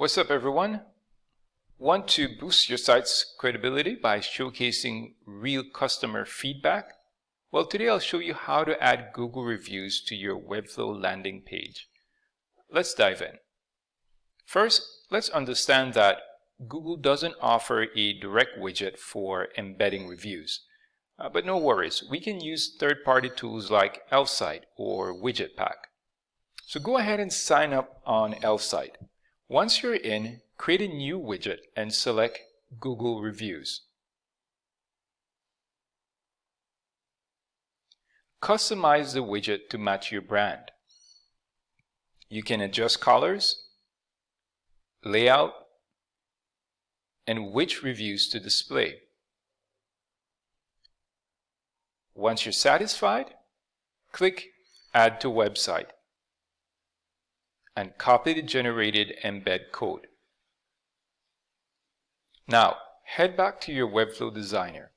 What's up, everyone? Want to boost your site's credibility by showcasing real customer feedback? Well, today I'll show you how to add Google reviews to your Webflow landing page. Let's dive in. First, let's understand that Google doesn't offer a direct widget for embedding reviews. But no worries, we can use third-party tools like Lite or WidgetPack. So go ahead and sign up on Lite. Once you're in, create a new widget and select Google Reviews. Customize the widget to match your brand. You can adjust colors, layout, and which reviews to display. Once you're satisfied, click Add to Website and copy the generated embed code. Now, head back to your Webflow designer.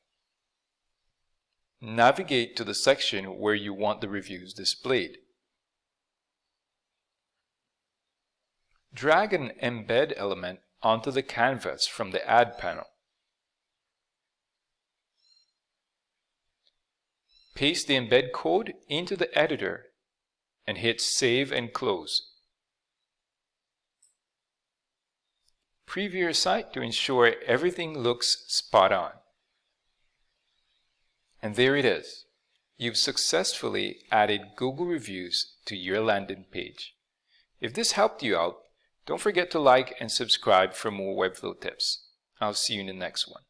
Navigate to the section where you want the reviews displayed. Drag an embed element onto the canvas from the Add panel. Paste the embed code into the editor and hit Save and Close. Preview your site to ensure everything looks spot on. And there it is. You've successfully added Google reviews to your landing page. If this helped you out, don't forget to like and subscribe for more Webflow tips. I'll see you in the next one.